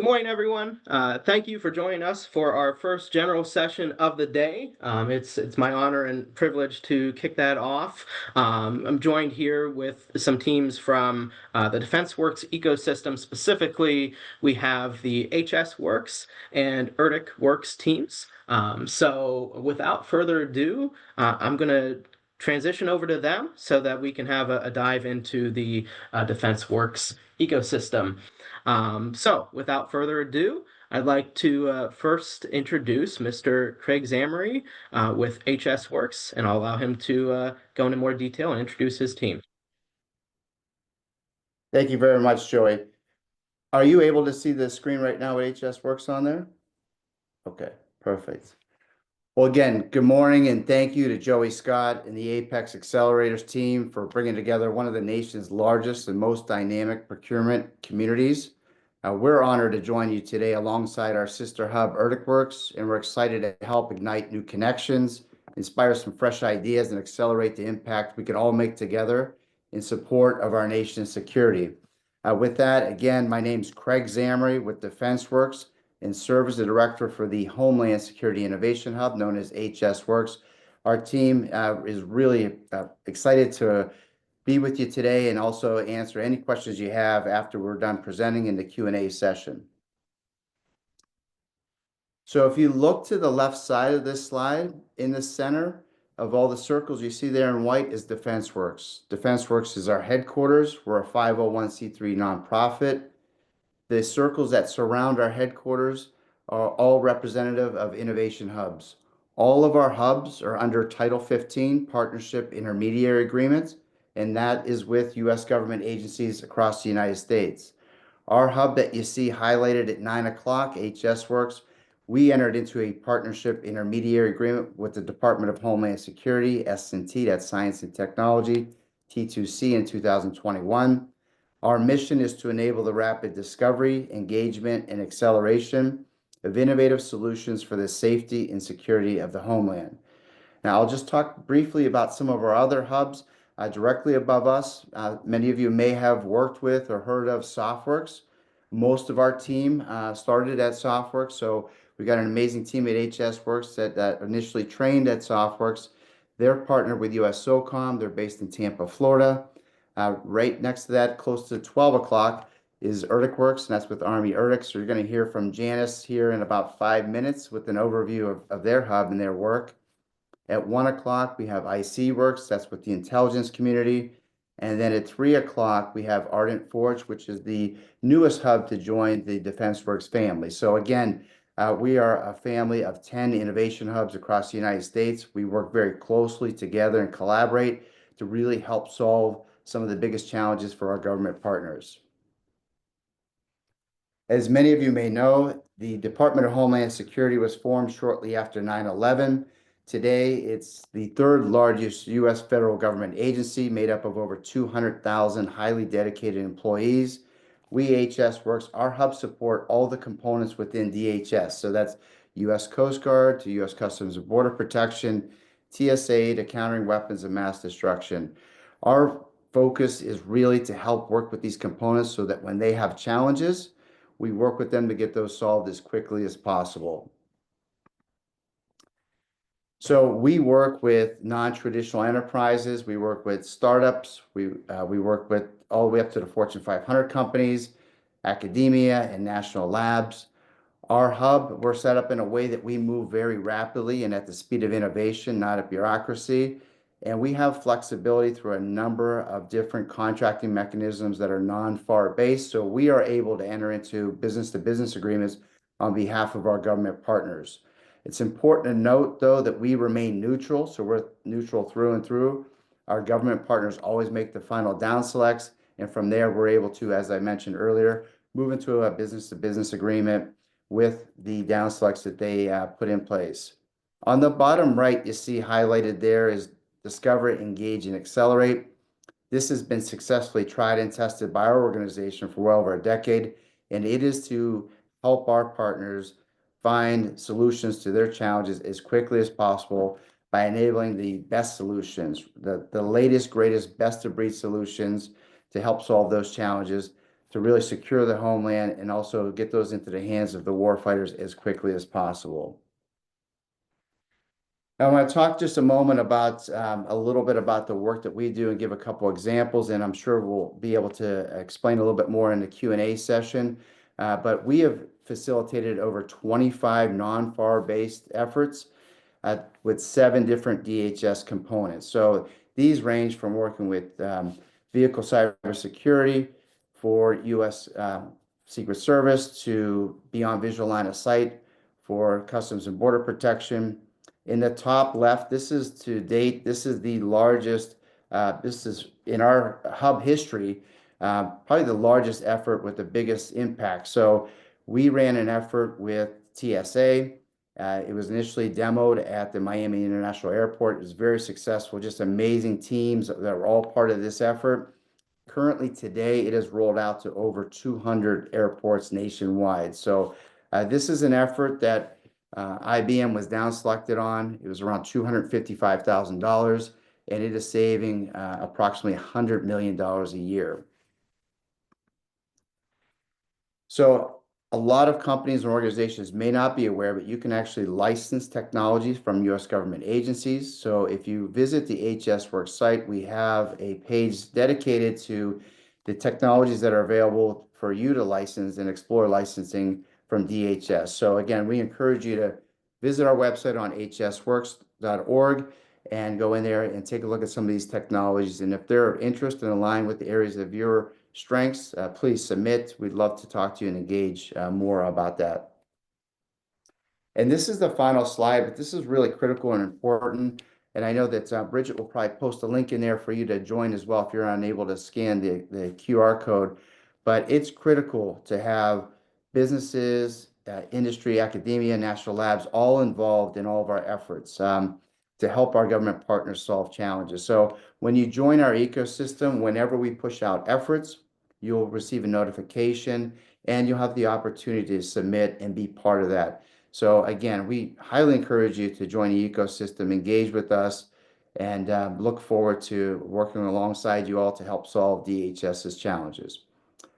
Good morning, everyone. Thank you for joining us for our first general session of the day. It's my honor and privilege to kick that off. I'm joined here with some teams from the Defensewerx ecosystem. Specifically, we have the HSWorks and ERDICWorks teams. So without further ado, I'm going to transition over to them so that we can have a dive into the Defensewerx ecosystem. So, without further ado, I'd like to first introduce Mr. Craig Zamery with HSWorks, and I'll allow him to go into more detail and introduce his team. Thank you very much, Joey. Are you able to see the screen right now with HSWorks on there? Okay, perfect. Well, again, good morning and thank you to Joey Scott and the Apex Accelerators team for bringing together one of the nation's largest and most dynamic procurement communities. We're honored to join you today alongside our sister hub, ERDICWorks, and we're excited to help ignite new connections, inspire some fresh ideas, and accelerate the impact we can all make together in support of our nation's security. With that, again, my name's Craig Zamery with Defensewerx and serve as the director for the Homeland Security Innovation Hub, known as HSWorks. Our team is really excited to be with you today and also answer any questions you have after we're done presenting in the Q&A session. So if you look to the left side of this slide, in the center of all the circles you see there in white is Defensewerx. Defensewerx is our headquarters. We're a 501c3 nonprofit. The circles that surround our headquarters are all representative of innovation hubs. All of our hubs are under Title 15 Partnership Intermediary Agreements, and that is with U.S. government agencies across the United States. Our hub that you see highlighted at 9 o'clock, HSWorks, we entered into a partnership intermediary agreement with the Department of Homeland Security, S&T, that's Science and Technology, T2C in 2021. Our mission is to enable the rapid discovery, engagement, and acceleration of innovative solutions for the safety and security of the homeland. Now, I'll just talk briefly about some of our other hubs directly above us. Many of you may have worked with or heard of SoftWorks. Most of our team started at SoftWorks, so we got an amazing team at HSWorks that initially trained at SoftWorks. They're partnered with USSOCOM. They're based in Tampa, Florida. Right next to that, close to 12 o'clock, is ERDICWorks, and that's with Army ERDIC. So you're going to hear from Janice here in about 5 minutes with an overview of their hub and their work. At 1 o'clock, we have ICWorks, that's with the intelligence community. And then at 3 o'clock, we have Ardent Forge, which is the newest hub to join the Defensewerx family. So again, we are a family of 10 innovation hubs across the United States. We work very closely together and collaborate to really help solve some of the biggest challenges for our government partners. As many of you may know, the Department of Homeland Security was formed shortly after 9/11. Today, it's the third largest U.S. federal government agency made up of over 200,000 highly dedicated employees. We, HSWorks, our hub support all the components within DHS. So that's U.S. Coast Guard to U.S. Customs and Border Protection, TSA to countering weapons of mass destruction. Our focus is really to help work with these components so that when they have challenges, we work with them to get those solved as quickly as possible. So we work with non-traditional enterprises. We work with startups. We work with all the way up to the Fortune 500 companies, academia, and national labs. Our hub, we're set up in a way that we move very rapidly and at the speed of innovation, not at bureaucracy. And we have flexibility through a number of different contracting mechanisms that are non-FAR based. So we are able to enter into business-to-business agreements on behalf of our government partners. It's important to note, though, that we remain neutral. So we're neutral through and through. Our government partners always make the final down selects. And from there, we're able to, as I mentioned earlier, move into a business-to-business agreement with the down selects that they put in place. On the bottom right, you see highlighted there is Discover, Engage, and Accelerate. This has been successfully tried and tested by our organization for well over a decade, and it is to help our partners find solutions to their challenges as quickly as possible by enabling the best solutions, the latest, greatest, best-of-breed solutions to help solve those challenges to really secure the homeland and also get those into the hands of the warfighters as quickly as possible. I want to talk just a moment about a little bit about the work that we do and give a couple examples, and I'm sure we'll be able to explain a little bit more in the Q&A session. But we have facilitated over 25 non-FAR based efforts with 7 different DHS components. So these range from working with vehicle cybersecurity for U.S. Secret Service to beyond visual line of sight for Customs and Border Protection. In the top left, this is to date, this is the largest, this is in our hub history, probably the largest effort with the biggest impact. So we ran an effort with TSA. It was initially demoed at the Miami International Airport. It was very successful, just amazing teams that were all part of this effort. Currently today, it has rolled out to over 200 airports nationwide. So this is an effort that IBM was down selected on. It was around $255,000, and it is saving approximately $100 million a year. So a lot of companies and organizations may not be aware, but you can actually license technologies from U.S. government agencies. So if you visit the HSWorks site, we have a page dedicated to the technologies that are available for you to license and explore licensing from DHS. So again, we encourage you to visit our website on hsworks.org and go in there and take a look at some of these technologies. And if they're of interest and aligned with the areas of your strengths, please submit. We'd love to talk to you and engage more about that. And this is the final slide, but this is really critical and important. And I know that Bridget will probably post a link in there for you to join as well if you're unable to scan the QR code. But it's critical to have businesses, industry, academia, national labs all involved in all of our efforts to help our government partners solve challenges. So when you join our ecosystem, whenever we push out efforts, you'll receive a notification and you'll have the opportunity to submit and be part of that. So again, we highly encourage you to join the ecosystem, engage with us, and look forward to working alongside you all to help solve DHS's challenges.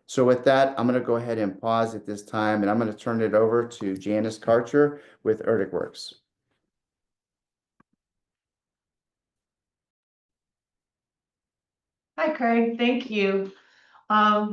So with that, I'm going to go ahead and pause at this time, and I'm going to turn it over to Janice Karcher with Defensewerx. Hi, Craig. Thank you.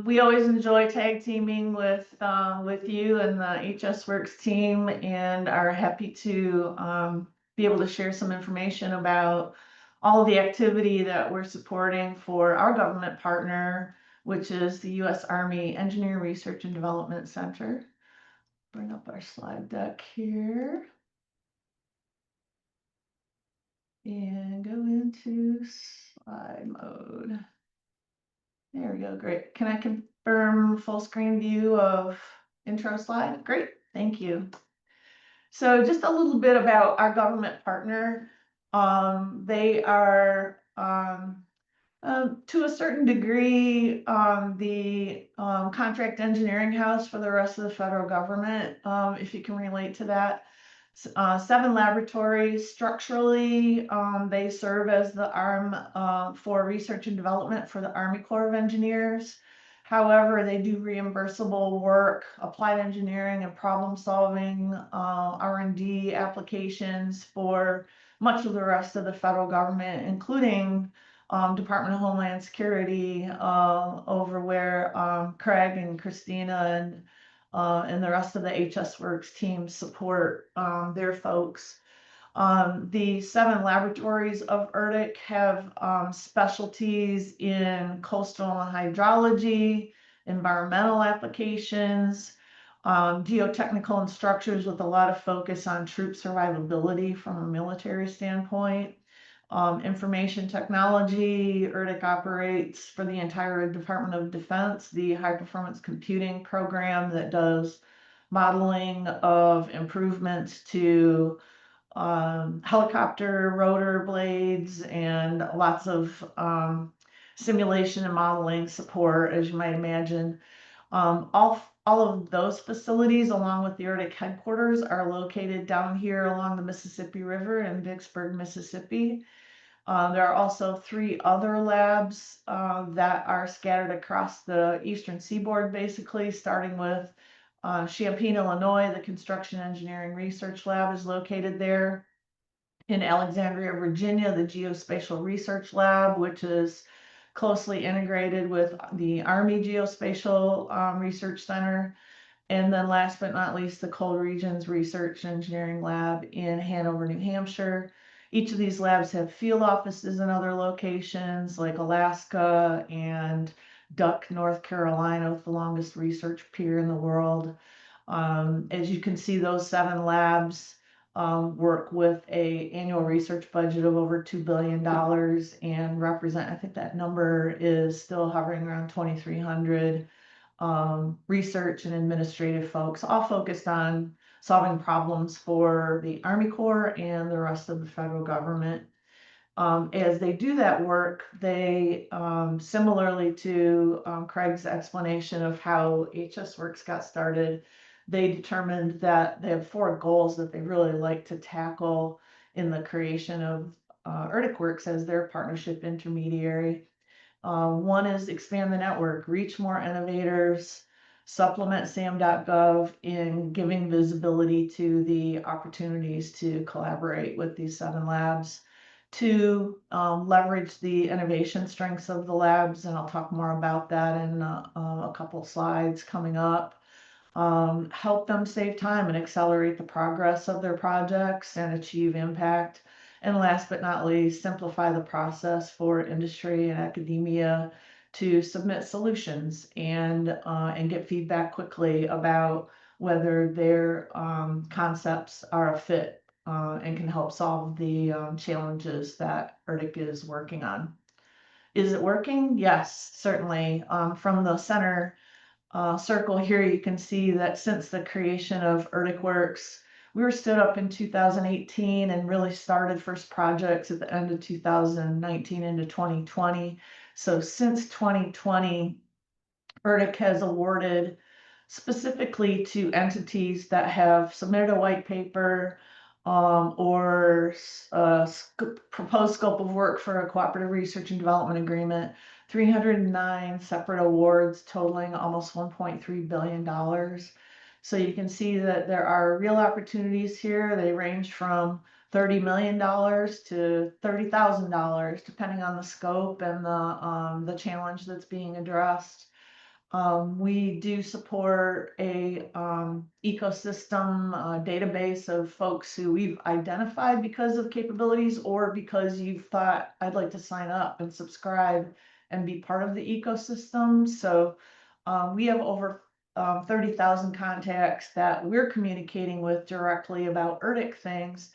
We always enjoy tag teaming with you and the HSWorks team, and are happy to be able to share some information about all of the activity that we're supporting for our government partner, which is the U.S. Army Engineering Research and Development Center. Bring up our slide deck here. And go into slide mode. There we go, great. Can I confirm full screen view of intro slide? Great, thank you. So just a little bit about our government partner. They are, to a certain degree, the contract engineering house for the rest of the federal government, if you can relate to that. 7 laboratories. Structurally, they serve as the arm for research and development for the Army Corps of Engineers. However, they do reimbursable work, applied engineering and problem solving, R&D applications for much of the rest of the federal government, including Department of Homeland Security, over where Craig and Christina and the rest of the HSWorks team support their folks. The 7 laboratories of ERDIC have specialties in coastal hydrology, environmental applications, geotechnical and structures, with a lot of focus on troop survivability from a military standpoint. Information technology. ERDIC operates for the entire Department of Defense, the high performance computing program that does modeling of improvements to helicopter rotor blades and lots of simulation and modeling support, as you might imagine. All of those facilities, along with the ERDIC headquarters, are located down here along the Mississippi River in Vicksburg, Mississippi. There are also 3 other labs that are scattered across the eastern seaboard, basically, starting with Champaign, Illinois. The Construction Engineering Research Lab is located there. In Alexandria, Virginia, the Geospatial Research Lab, which is closely integrated with the Army Geospatial Research Center. And then last but not least, the Cold Regions Research Engineering Lab in Hanover, New Hampshire. Each of these labs have field offices in other locations like Alaska and Duck, North Carolina, with the longest research pier in the world. As you can see, those 7 labs work with a annual research budget of over $2 billion and represent, I think that number is still hovering around 2,300 research and administrative folks, all focused on solving problems for the Army Corps and the rest of the federal government. As they do that work, they, similarly to Craig's explanation of how HSWorks got started, they determined that they have 4 goals that they really like to tackle in the creation of ERDICWorks as their partnership intermediary. One is expand the network, reach more innovators, supplement SAM.gov in giving visibility to the opportunities to collaborate with these 7 labs. 2, leverage the innovation strengths of the labs, and I'll talk more about that in a couple slides coming up. Help them save time and accelerate the progress of their projects and achieve impact. And last but not least, simplify the process for industry and academia to submit solutions and get feedback quickly about whether their concepts are a fit and can help solve the challenges that ERDIC is working on. Is it working? Yes, certainly. From the center circle here, you can see that since the creation of ERDICWorks, we were stood up in 2018 and really started first projects at the end of 2019 into 2020. So since 2020, ERDIC has awarded specifically to entities that have submitted a white paper or proposed scope of work for a cooperative research and development agreement, 309 separate awards totaling almost $1.3 billion. So you can see that there are real opportunities here. They range from $30 million to $30,000, depending on the scope and the challenge that's being addressed. We do support a ecosystem database of folks who we've identified because of capabilities or because you've thought, I'd like to sign up and subscribe and be part of the ecosystem. So we have over 30,000 contacts that we're communicating with directly about ERDIC things.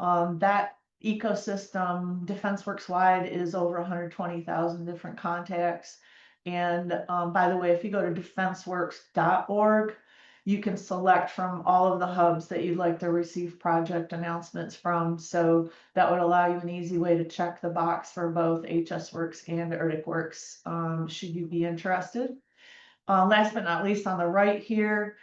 That ecosystem, Defensewerx wide, is over 120,000 different contacts. And by the way, if you go to defensewerx.org, you can select from all of the hubs that you'd like to receive project announcements from. So that would allow you an easy way to check the box for both HSWorks and ERDICWorks, should you be interested. Last but not least, on the right here,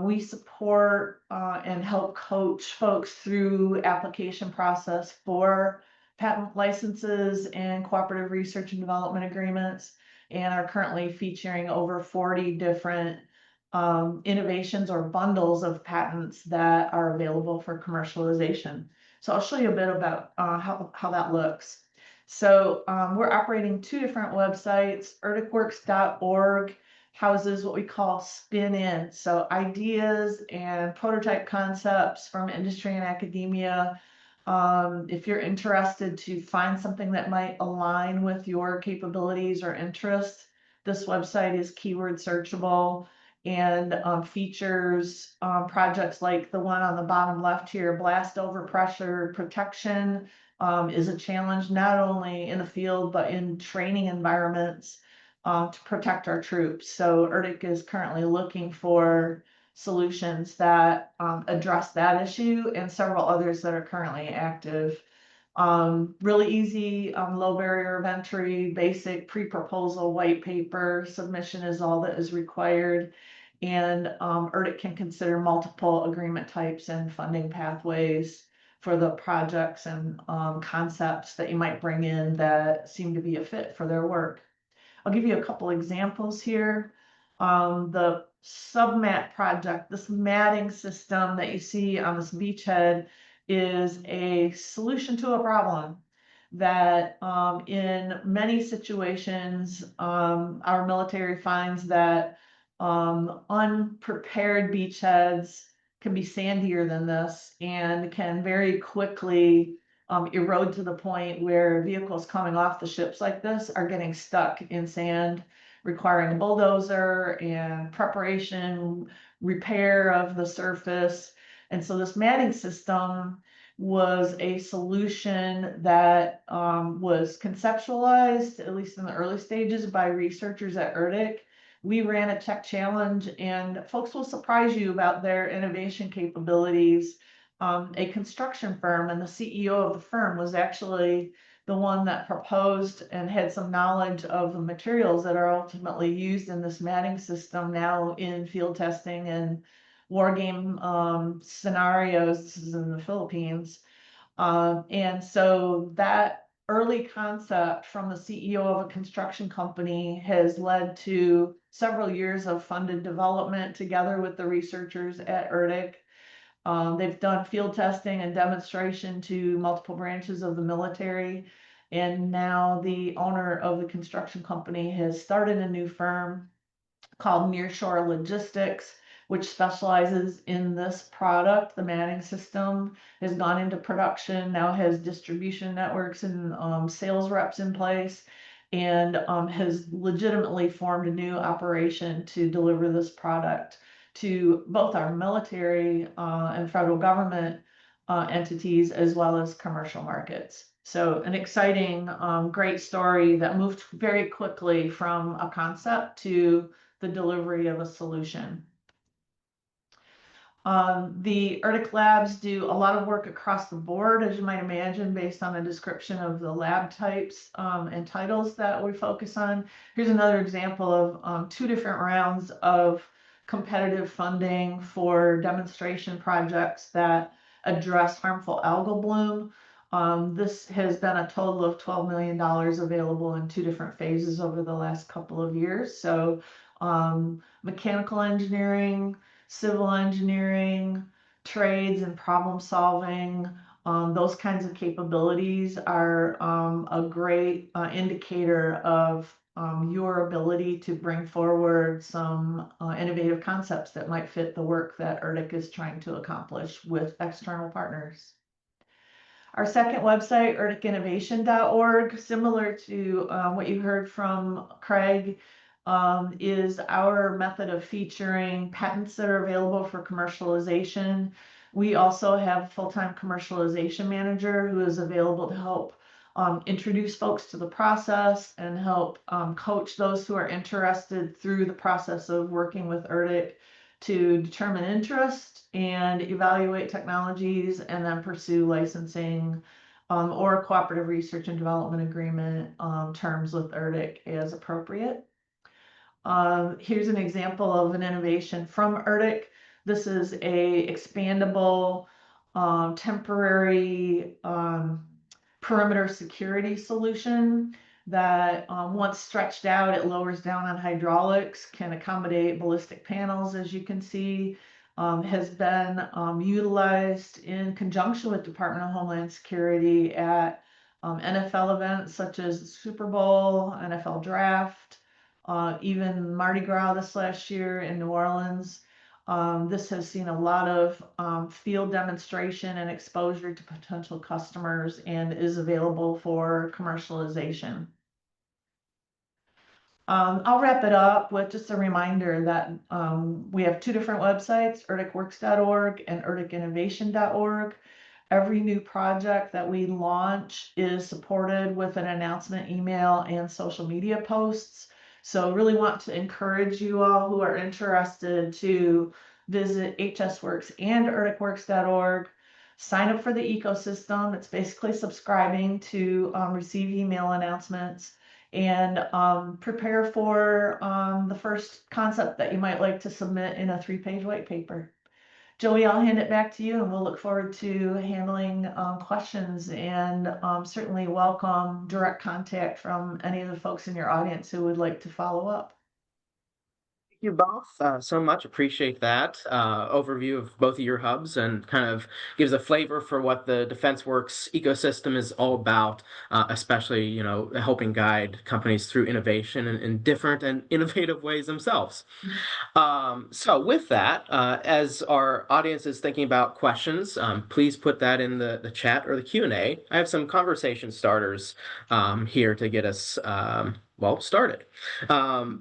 we support and help coach folks through application process for patent licenses and cooperative research and development agreements, and are currently featuring over 40 different innovations or bundles of patents that are available for commercialization. So I'll show you a bit about how that looks. So we're operating 2 different websites. ERDICWorks.org houses what we call spin-in, so ideas and prototype concepts from industry and academia. If you're interested to find something that might align with your capabilities or interests, this website is keyword searchable and features projects like the one on the bottom left here. Blast overpressure protection is a challenge not only in the field but in training environments to protect our troops. So ERDIC is currently looking for solutions that address that issue and several others that are currently active. Really easy, low barrier of entry, basic pre-proposal white paper submission is all that is required. And ERDIC can consider multiple agreement types and funding pathways for the projects and concepts that you might bring in that seem to be a fit for their work. I'll give you a couple examples here. The submat project, this matting system that you see on this beachhead is a solution to a problem that in many situations our military finds that unprepared beachheads can be sandier than this and can very quickly erode to the point where vehicles coming off the ships like this are getting stuck in sand, requiring a bulldozer and preparation, repair of the surface. And so this matting system was a solution that was conceptualized, at least in the early stages, by researchers at ERDIC. We ran a tech challenge, and folks will surprise you about their innovation capabilities. A construction firm, and the CEO of the firm was actually the one that proposed and had some knowledge of the materials that are ultimately used in this matting system now in field testing and war game scenarios. This is in the Philippines. And so that early concept from the CEO of a construction company has led to several years of funded development together with the researchers at ERDIC. They've done field testing and demonstration to multiple branches of the military. And now the owner of the construction company has started a new firm called Nearshore Logistics, which specializes in this product. The matting system has gone into production, now has distribution networks and sales reps in place, and has legitimately formed a new operation to deliver this product to both our military and federal government entities as well as commercial markets. So an exciting, great story that moved very quickly from a concept to the delivery of a solution. The ERDIC labs do a lot of work across the board, as you might imagine, based on the description of the lab types and titles that we focus on. Here's another example of 2 different rounds of competitive funding for demonstration projects that address harmful algal bloom. This has been a total of $12 million available in 2 different phases over the last couple of years. So mechanical engineering, civil engineering, trades, and problem solving, those kinds of capabilities are a great indicator of your ability to bring forward some innovative concepts that might fit the work that ERDIC is trying to accomplish with external partners. Our second website, erdicinnovation.org, similar to what you heard from Craig, is our method of featuring patents that are available for commercialization. We also have a full-time commercialization manager who is available to help introduce folks to the process and help coach those who are interested through the process of working with ERDIC to determine interest and evaluate technologies and then pursue licensing or cooperative research and development agreement terms with ERDIC as appropriate. Here's an example of an innovation from ERDIC. This is a expandable temporary perimeter security solution that once stretched out, it lowers down on hydraulics, can accommodate ballistic panels, as you can see, has been utilized in conjunction with Department of Homeland Security at NFL events such as the Super Bowl, NFL Draft, even Mardi Gras this last year in New Orleans. This has seen a lot of field demonstration and exposure to potential customers and is available for commercialization. I'll wrap it up with just a reminder that we have 2 different websites, erdicworks.org and erdicinnovation.org. Every new project that we launch is supported with an announcement email and social media posts. So really want to encourage you all who are interested to visit HSWorks and erdicworks.org. Sign up for the ecosystem. It's basically subscribing to receive email announcements, and prepare for the first concept that you might like to submit in a 3-page white paper. Joey, I'll hand it back to you, and we'll look forward to handling questions, and certainly welcome direct contact from any of the folks in your audience who would like to follow up. Thank you both so much. Appreciate that overview of both of your hubs and kind of gives a flavor for what the Defensewerx ecosystem is all about, especially, helping guide companies through innovation in different and innovative ways themselves. So with that, as our audience is thinking about questions, please put that in the chat or the Q&A. I have some conversation starters here to get us started.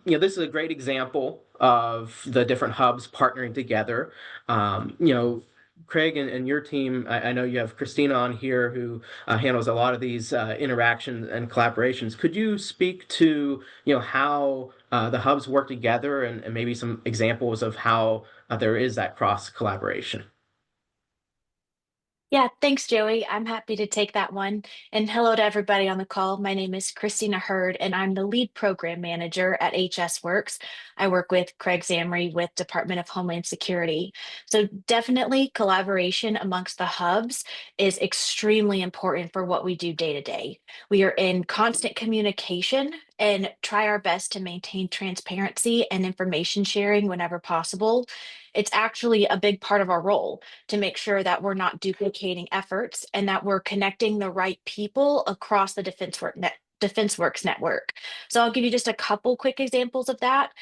This is a great example of the different hubs partnering together. Craig and your team, I know you have Christina on here who handles a lot of these interactions and collaborations. Could you speak to how the hubs work together and maybe some examples of how there is that cross collaboration? Yeah, thanks, Joey. I'm happy to take that one. And hello to everybody on the call. My name is Christina Hurd, and I'm the lead program manager at HS Works. I work with Craig Zamry with Department of Homeland Security. So definitely collaboration amongst the hubs is extremely important for what we do day to day. We are in constant communication and try our best to maintain transparency and information sharing whenever possible. It's actually a big part of our role to make sure that we're not duplicating efforts and that we're connecting the right people across the DefenseWorks network. So I'll give you just a couple quick examples of that.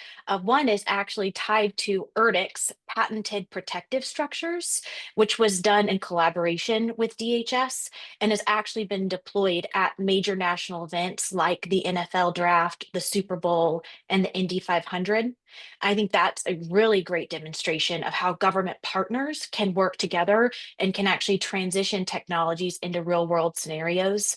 One is actually tied to ERDIC's patented protective structures, which was done in collaboration with DHS and has actually been deployed at major national events like the NFL draft, the Super Bowl, and the Indy 500. I think that's a really great demonstration of how government partners can work together and can actually transition technologies into real world scenarios.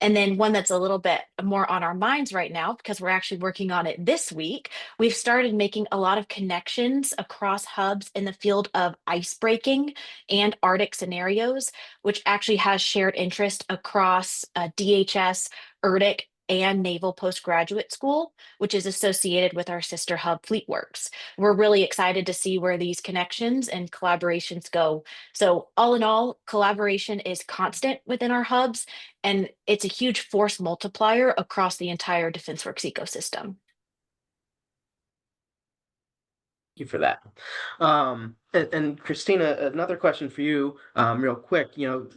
And then one that's a little bit more on our minds right now, because we're actually working on it this week, we've started making a lot of connections across hubs in the field of ice breaking and Arctic scenarios, which actually has shared interest across DHS, ERDIC, and Naval Postgraduate School, which is associated with our sister hub FleetWorks. We're really excited to see where these connections and collaborations go. So all in all, collaboration is constant within our hubs, and it's a huge force multiplier across the entire Defenseworks ecosystem. You for that. And Christina, another question for you, real quick.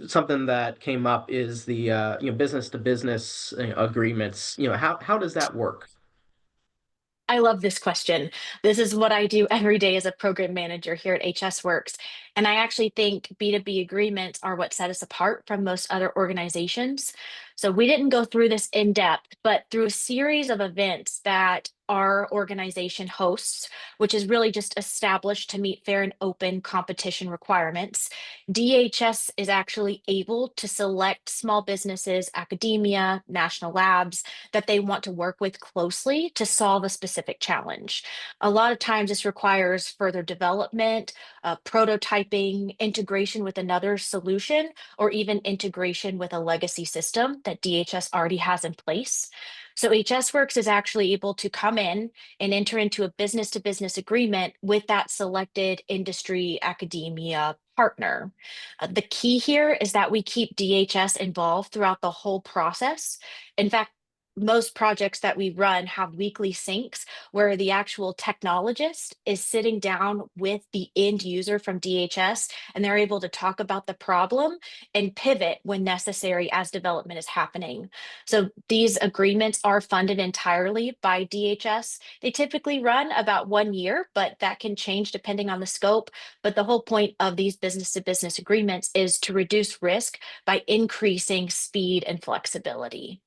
Something that came up is the business to business agreements. How does that work? I love this question. This is what I do every day as a program manager here at HS Works. And I actually think B2B agreements are what set us apart from most other organizations. So we didn't go through this in depth, but through a series of events that our organization hosts, which is really just established to meet fair and open competition requirements, DHS is actually able to select small businesses, academia, national labs that they want to work with closely to solve a specific challenge. A lot of times this requires further development, prototyping, integration with another solution, or even integration with a legacy system that DHS already has in place. So HS Works is actually able to come in and enter into a business to business agreement with that selected industry academia partner. The key here is that we keep DHS involved throughout the whole process. In fact, most projects that we run have weekly syncs where the actual technologist is sitting down with the end user from DHS and they're able to talk about the problem and pivot when necessary as development is happening. So these agreements are funded entirely by DHS. They typically run about 1 year, but that can change depending on the scope. But the whole point of these business to business agreements is to reduce risk by increasing speed and flexibility.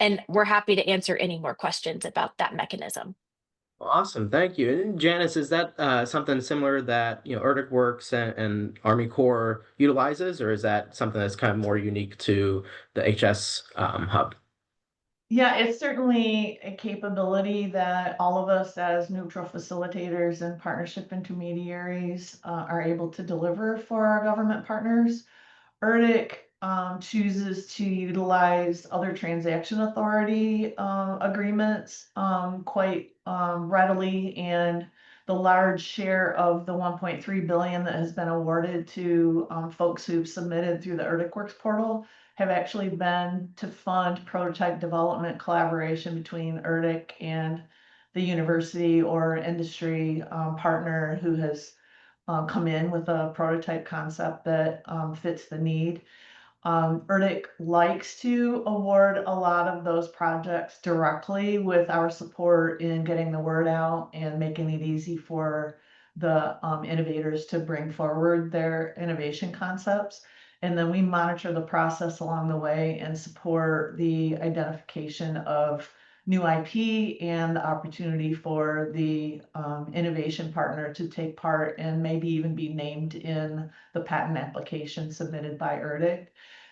And we're happy to answer any more questions about that mechanism. Awesome, thank you. And Janice, is that something similar that Erdic Works and Army Corps utilizes, or is that something that's kind of more unique to the HS hub? Yeah, it's certainly a capability that all of us as neutral facilitators and partnership intermediaries are able to deliver for our government partners. ERDIC chooses to utilize other transaction authority agreements quite readily, and the large share of the 1.3 billion that has been awarded to folks who've submitted through the Defensewerx portal have actually been to fund prototype development collaboration between ERDIC and the university or industry partner who has come in with a prototype concept that fits the need. ERDIC likes to award a lot of those projects directly with our support in getting the word out and making it easy for the innovators to bring forward their innovation concepts. And then we monitor the process along the way and support the identification of new IP and the opportunity for the innovation partner to take part and maybe even be named in the patent application submitted by ERDIC.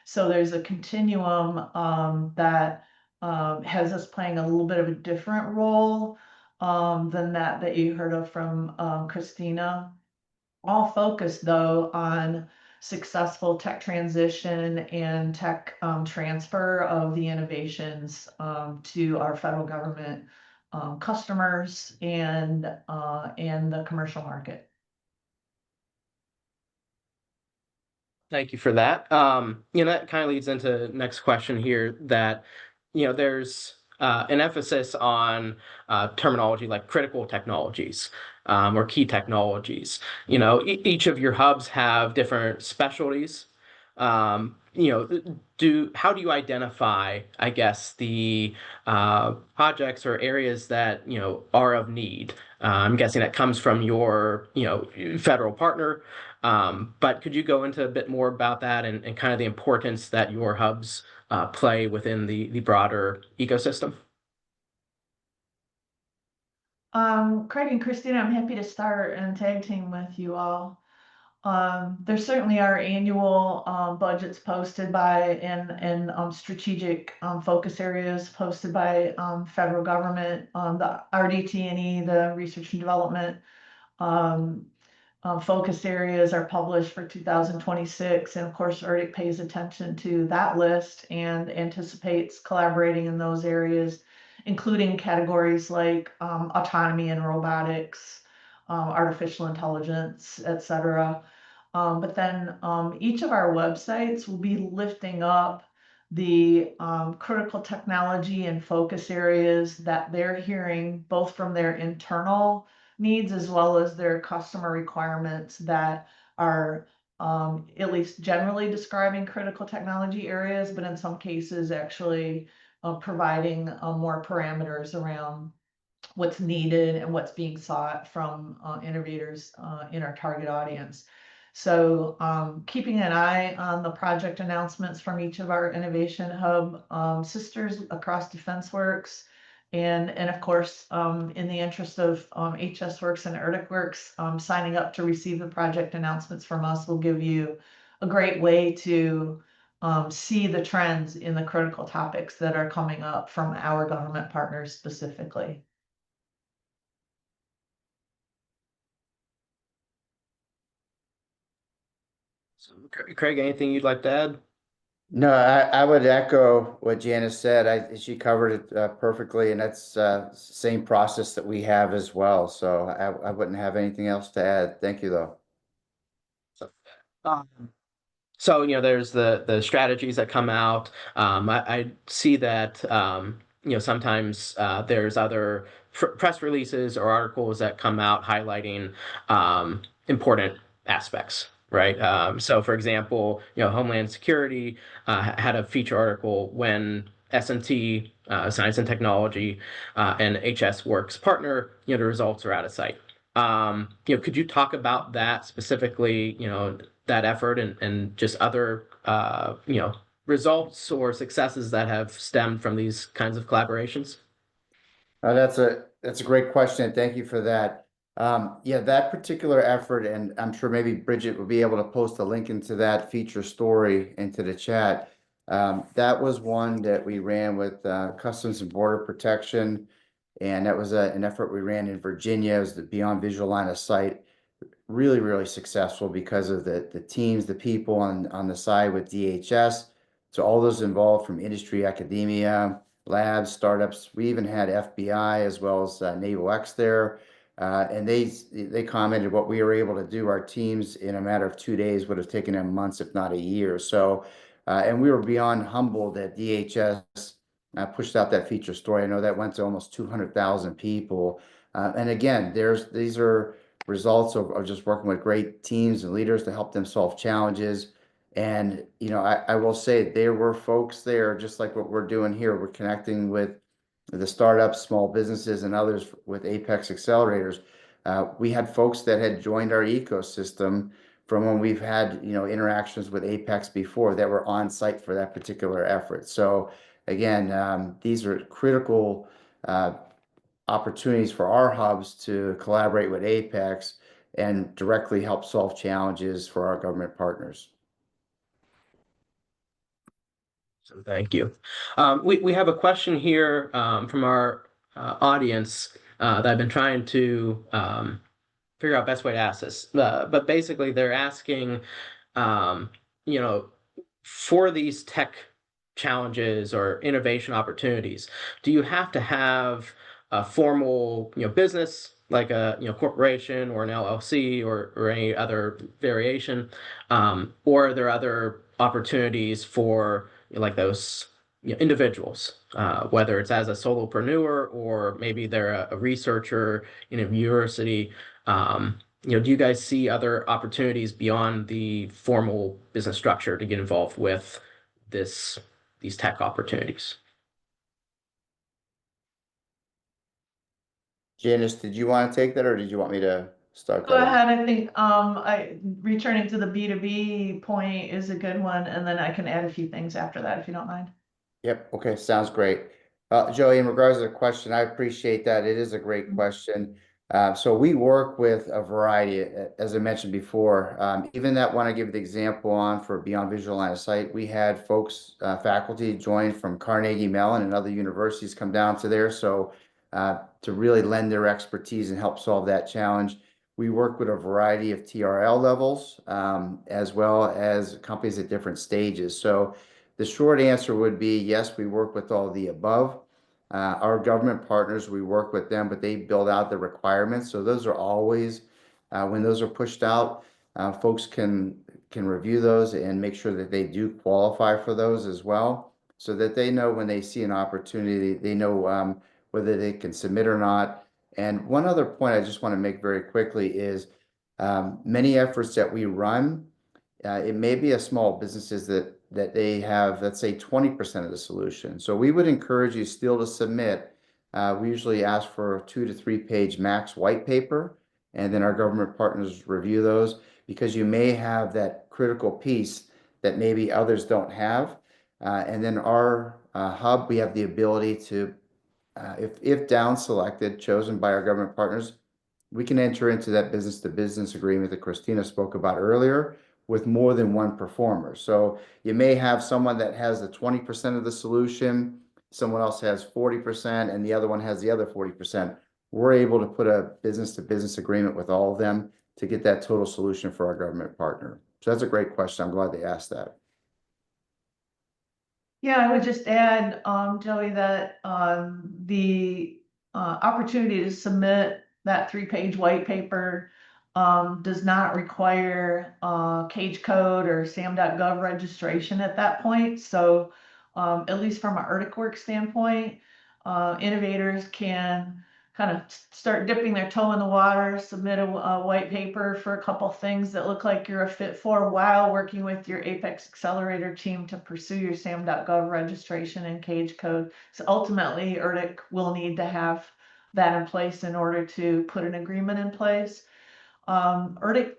So there's a continuum that has us playing a little bit of a different role than that you heard of from Christina. All focused though on successful tech transition and tech transfer of the innovations to our federal government customers and the commercial market. Thank you for that. That kind of leads into next question here that, there's an emphasis on terminology like critical technologies or key technologies. Each of your hubs have different specialties. How do you identify, I guess, the projects or areas that, are of need? I'm guessing that comes from your, federal partner. But could you go into a bit more about that and kind of the importance that your hubs play within the broader ecosystem? Craig and Christina, I'm happy to start and tag team with you all. There's certainly our annual budgets posted by and strategic focus areas posted by federal government, the RDT&E, the research and development focus areas are published for 2026. And of course, ERDIC pays attention to that list and anticipates collaborating in those areas, including categories like autonomy and robotics, artificial intelligence, etc. But then each of our websites will be lifting up the critical technology and focus areas that they're hearing both from their internal needs as well as their customer requirements that are at least generally describing critical technology areas, but in some cases actually providing more parameters around what's needed and what's being sought from innovators in our target audience. So keeping an eye on the project announcements from each of our Innovation Hub sisters across Defensewerx. And of course, in the interest of HSWorks and ERDICWorks, signing up to receive the project announcements from us will give you a great way to see the trends in the critical topics that are coming up from our government partners specifically. So, Craig, anything you'd like to add? No, I would echo what Janice said. She covered it perfectly, and that's same process that we have as well. So I wouldn't have anything else to add. Thank you, though. Um, So, there's the strategies that come out. I see that, sometimes there's other press releases or articles that come out highlighting important aspects, right? So, for example, Homeland Security had a feature article when S&T, Science and Technology, and HSWorks partner, the results are out of sight. Could you talk about that specifically, that effort and just other, results or successes that have stemmed from these kinds of collaborations? That's a great question. Thank you for that. Yeah, that particular effort, and I'm sure maybe Bridget will be able to post a link into that feature story into the chat. That was one that we ran with Customs and Border Protection, and that was an effort we ran in Virginia. It was the Beyond Visual Line of Sight. Really, really successful because of the teams, the people on the side with DHS. So all those involved from industry, academia, labs, startups. We even had FBI as well as Naval X there. And they commented what we were able to do, our teams in a matter of 2 days would have taken them months, if not a year. So, and we were beyond humbled that DHS pushed out that feature story. I know that went to almost 200,000 people. And again, these are results of just working with great teams and leaders to help them solve challenges. And, I will say there were folks there, just like what we're doing here. We're connecting with the startups, small businesses, and others with Apex accelerators. We had folks that had joined our ecosystem from when we've had, interactions with Apex before that were on site for that particular effort. So again, these are critical opportunities for our hubs to collaborate with Apex and directly help solve challenges for our government partners. So thank you. We have a question here from our audience that I've been trying to figure out best way to ask this. But basically, they're asking, um, you know, for these tech challenges or innovation opportunities, do you have to have a formal, business like a, corporation or an LLC or any other variation, or are there other opportunities for like those individuals, whether it's as a solopreneur or maybe they're a researcher in a university. Do you guys see other opportunities beyond the formal business structure to get involved with these tech opportunities? Janice, did you want to take that or did you want me to start Go that off? ahead. I think returning to the B2B point is a good one, and then I can add a few things after that if you don't mind. Yep. Okay. Sounds great. Joey, in regards to the question, I appreciate that. It is a great question. So we work with a variety, as I mentioned before. Even that one I give the example on for Beyond Visual Line of Sight, we had folks, faculty join from Carnegie Mellon and other universities come down to there. So to really lend their expertise and help solve that challenge. We work with a variety of TRL levels, as well as companies at different stages. So the short answer would be yes, we work with all the above. Our government partners, we work with them, but they build out the requirements. So those are always, when those are pushed out, folks can review those and make sure that they do qualify for those as well, so that they know when they see an opportunity, they know whether they can submit or not. And one other point I just want to make very quickly is many efforts that we run, it may be a small businesses that they have, let's say 20% of the solution. So we would encourage you still to submit. We usually ask for a 2 to 3 page max white paper, and then our government partners review those because you may have that critical piece that maybe others don't have. And then our hub, we have the ability to, if down selected, chosen by our government partners, we can enter into that business to business agreement that Christina spoke about earlier with more than one performer. So you may have someone that has the 20% of the solution, someone else has 40%, and the other one has the other 40%. We're able to put a business to business agreement with all of them to get that total solution for our government partner. So that's a great question. I'm glad they asked that. Yeah, I would just add, Joey, that the opportunity to submit that 3-page white paper does not require cage code or sam.gov registration at that point. So at least from a Defensewerx standpoint, innovators can kind of start dipping their toe in the water, submit a white paper for a couple things that look like you're a fit for while working with your Apex Accelerator team to pursue your SAM.gov registration and cage code. So ultimately, ERDIC will need to have that in place in order to put an agreement in place. ERDIC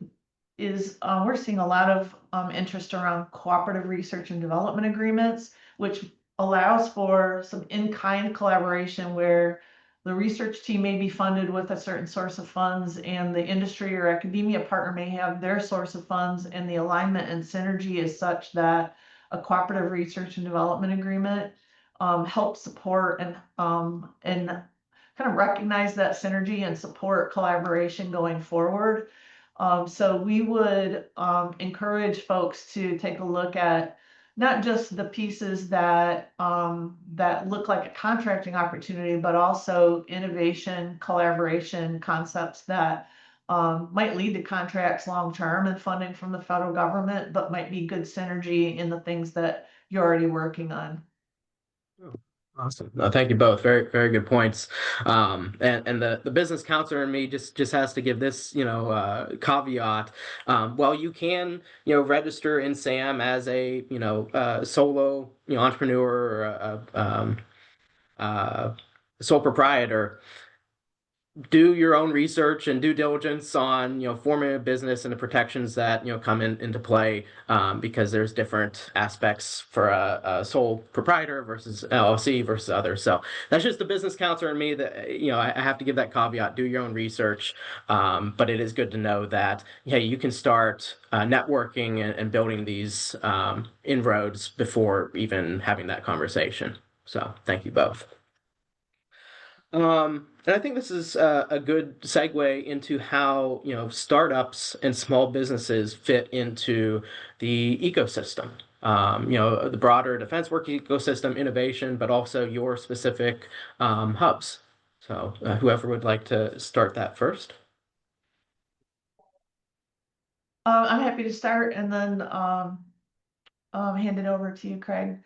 is, we're seeing a lot of interest around cooperative research and development agreements, which allows for some in-kind collaboration where the research team may be funded with a certain source of funds and the industry or academia partner may have their source of funds, and the alignment and synergy is such that a cooperative research and development agreement helps support and kind of recognize that synergy and support collaboration going forward. So we would encourage folks to take a look at not just the pieces that that look like a contracting opportunity, but also innovation, collaboration concepts that might lead to contracts long term and funding from the federal government, but might be good synergy in the things that you're already working on. Oh, awesome. No, thank you both. Very, very good points. And the business counselor in me just has to give this, caveat. Well, you can, register in SAM as a, solo, entrepreneur or sole proprietor. Do your own research and due diligence on forming a business and the protections that come into play, because there's different aspects for a sole proprietor versus LLC versus others. So that's just the business counselor in me that I have to give that caveat. Do your own research, but it is good to know that you can start networking and building these inroads before even having that conversation. So thank you both. And I think this is a good segue into how, startups and small businesses fit into the ecosystem. The broader Defensewerx ecosystem innovation, but also your specific hubs. So, whoever would like to start that first. I'm happy to start and then hand it over to you, Craig.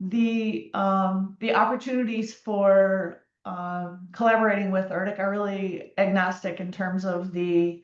The opportunities for collaborating with ERDIC are really agnostic in terms of the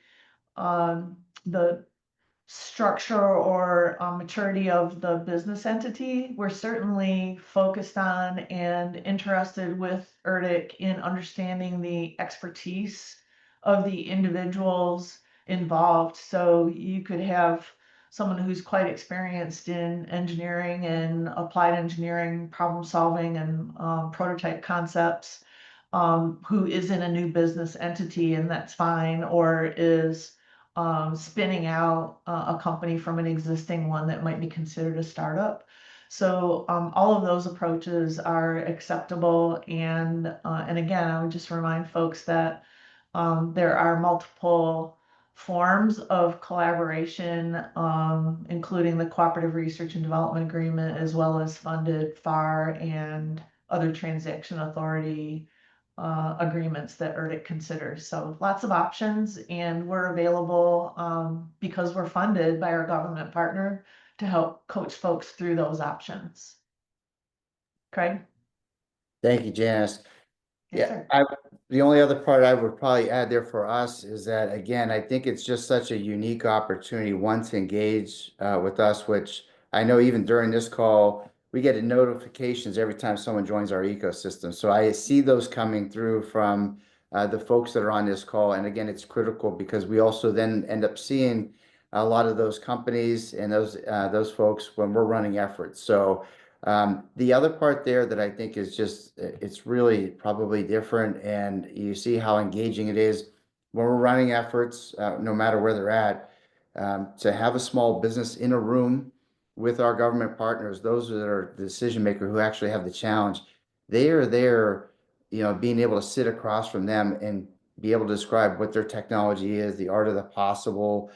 structure or maturity of the business entity. We're certainly focused on and interested with ERDIC in understanding the expertise of the individuals involved. So you could have someone who's quite experienced in engineering and applied engineering, problem solving, and prototype concepts, who is in a new business entity, and that's fine, or is spinning out a company from an existing one that might be considered a startup. So all of those approaches are acceptable. And again, I would just remind folks that there are multiple forms of collaboration, including the Cooperative Research and Development Agreement, as well as funded FAR and other transaction authority agreements that ERDIC considers. So lots of options, and we're available because we're funded by our government partner to help coach folks through those options. Craig? Thank you, Janice. Yes, Yeah, sir. the only other part I would probably add there for us is that, again, I think it's just such a unique opportunity, one, to engage with us, which I know even during this call, we get notifications every time someone joins our ecosystem. So I see those coming through from the folks that are on this call. And again, it's critical because we also then end up seeing a lot of those companies and those folks when we're running efforts. So the other part there that I think is just, it's really probably different, and you see how engaging it is when we're running efforts, no matter where they're at, to have a small business in a room with our government partners, those that are the decision maker who actually have the challenge. They are there, being able to sit across from them and be able to describe what their technology is, the art of the possible,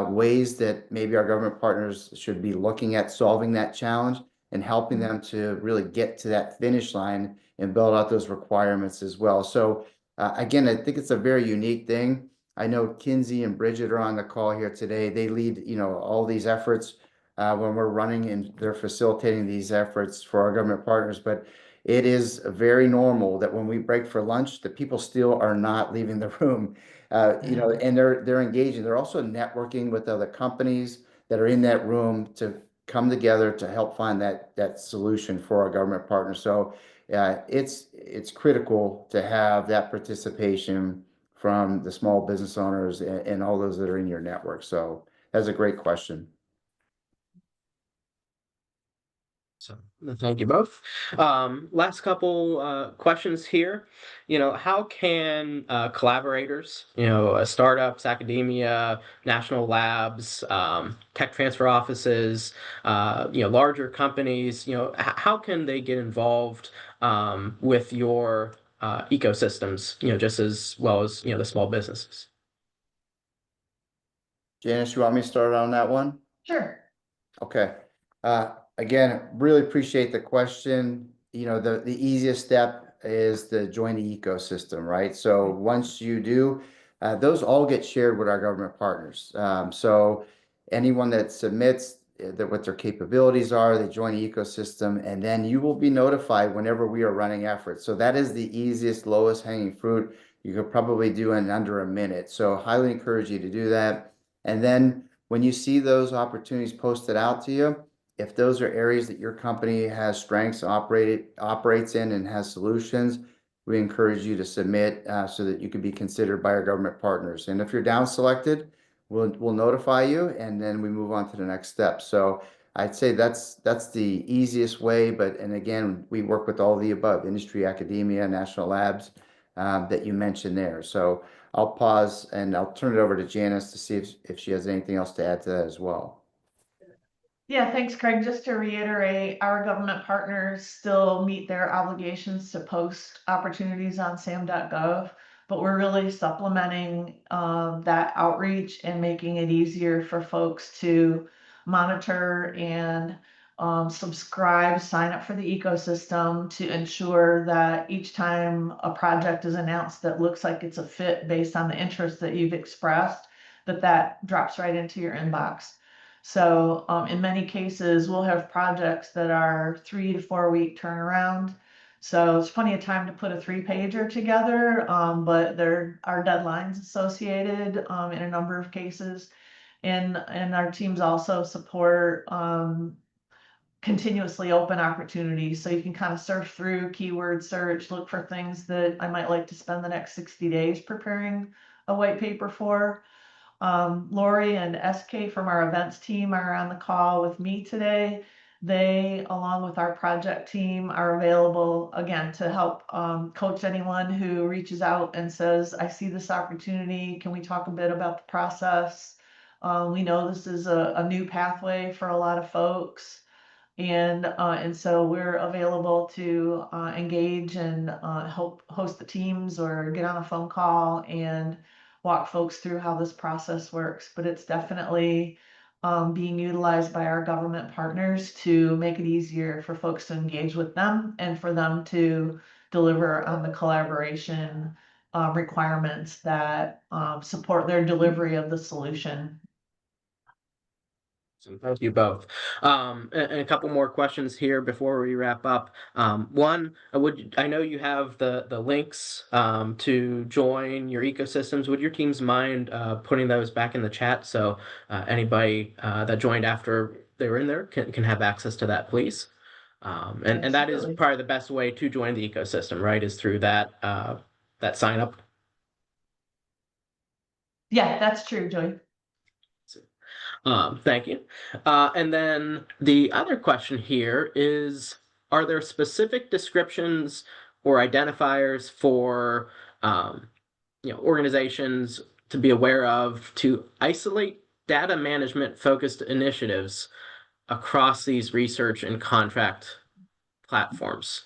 ways that maybe our government partners should be looking at solving that challenge and helping them to really get to that finish line and build out those requirements as well. So again, I think it's a very unique thing. I know Kinsey and Bridget are on the call here today. They lead, all these efforts when we're running, and they're facilitating these efforts for our government partners. But it is very normal that when we break for lunch, the people still are not leaving the room, and they're engaging. They're also networking with other companies that are in that room to come together to help find that solution for our government partners. So it's critical to have that participation from the small business owners and all those that are in your network. So that's a great question. So thank you both. Last couple questions here. How can collaborators, startups, academia, national labs, tech transfer offices, larger companies, how can they get involved with your ecosystems, just as well as the small businesses? Janice, you want me to start on that one? Sure. Okay. Again, really appreciate the question. The easiest step is to join the ecosystem, right? So once you do, those all get shared with our government partners. So anyone that submits that what their capabilities are, they join the ecosystem, and then you will be notified whenever we are running efforts. So that is the easiest, lowest hanging fruit you could probably do in under a minute. So highly encourage you to do that. And then when you see those opportunities posted out to you, if those are areas that your company has strengths, operates in and has solutions, we encourage you to submit so that you can be considered by our government partners. And if you're down selected, we'll notify you and then we move on to the next step. So I'd say that's the easiest way. And again, we work with all the above, industry, academia, national labs that you mentioned there. So I'll pause and I'll turn it over to Janice to see if she has anything else to add to that as well. Yeah, thanks, Craig. Just to reiterate, our government partners still meet their obligations to post opportunities on sam.gov, but we're really supplementing that outreach and making it easier for folks to monitor and subscribe, sign up for the ecosystem to ensure that each time a project is announced that looks like it's a fit based on the interest that you've expressed, that drops right into your inbox. So in many cases, we'll have projects that are 3 to 4 week turnaround. So it's plenty of time to put a 3-pager together, but there are deadlines associated in a number of cases. And our teams also support continuously open opportunities. So you can kind of surf through, keyword search, look for things that I might like to spend the next 60 days preparing a white paper for. Lori and SK from our events team are on the call with me today. They, along with our project team, are available again to help coach anyone who reaches out and says, I see this opportunity. Can we talk a bit about the process? We know this is a new pathway for a lot of folks. And so we're available to engage and help host the teams or get on a phone call and walk folks through how this process works. But it's definitely being utilized by our government partners to make it easier for folks to engage with them and for them to deliver on the collaboration requirements that support their delivery of the solution. Thank you both. And a couple more questions here before we wrap up. One, I know you have the links to join your ecosystems. Would your teams mind putting those back in the chat so anybody that joined after they were in there can have access to that, please? And that is Absolutely. probably the best way to join the ecosystem, right? Is through that that sign up. Yeah, that's true, Joey. Thank you. And then the other question here is, are there specific descriptions or identifiers for organizations to be aware of to isolate data management focused initiatives across these research and contract platforms?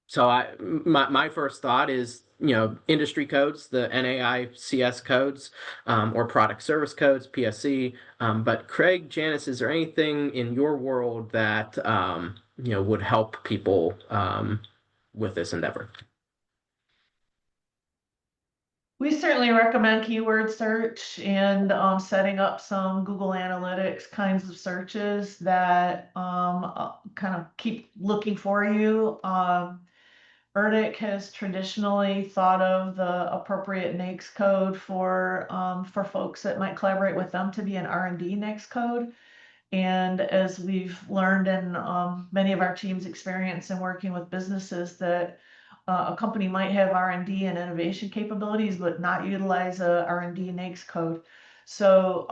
So my first thought is, industry codes, the NAICS codes, or product service codes, PSC. But Craig, Janice, is there anything in your world that would help people with this endeavor? We certainly recommend keyword search and setting up some Google Analytics kinds of searches that kind of keep looking for you. ERDIC has traditionally thought of the appropriate NAICS code for folks that might collaborate with them to be an R&D NAICS code. And as we've learned in many of our team's experience in working with businesses, that a company might have R&D and innovation capabilities, but not utilize a R&D NAICS code. So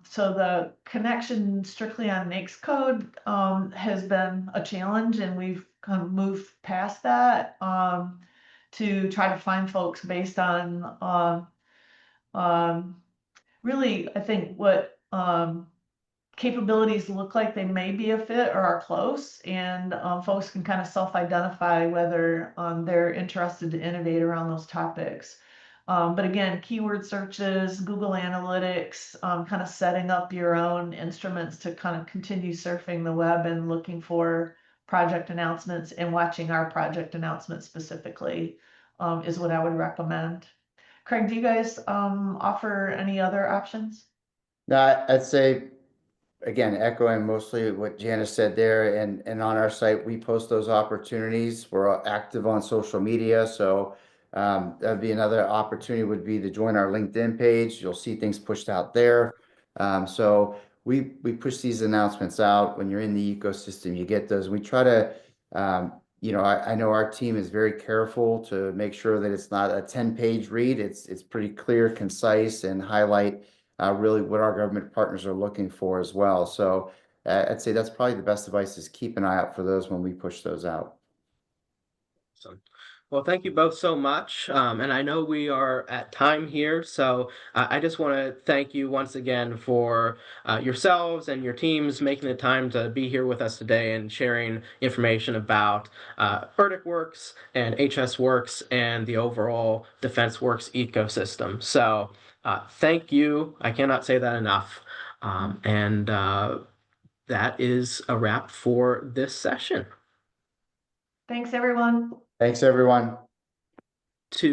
the connection strictly on NAICS code has been a challenge, and we've kind of moved past that to try to find folks based on really, I think, what capabilities look like they may be a fit or are close, and folks can kind of self-identify whether they're interested to innovate around those topics. But again, keyword searches, Google Analytics, kind of setting up your own instruments to kind of continue surfing the web and looking for project announcements and watching our project announcements specifically, is what I would recommend. Craig, do you guys offer any other options? Now, I'd say, again, echoing mostly what Janice said there, and on our site, we post those opportunities. We're active on social media, so that'd be another opportunity would be to join our LinkedIn page. You'll see things pushed out there. So we push these announcements out. When you're in the ecosystem, you get those. We try to, I know our team is very careful to make sure that it's not a 10-page read. It's pretty clear, concise, and highlight really what our government partners are looking for as well. So I'd say that's probably the best advice is keep an eye out for those when we push those out. Awesome. Well, thank you both so much. And I know we are at time here, so I just want to thank you once again for yourselves and your teams making the time to be here with us today and sharing information about Verticworks and HSWorks and the overall Defensewerx ecosystem. So thank you. I cannot say that enough. And that is a wrap for this session. Thanks, everyone. Thanks, everyone. To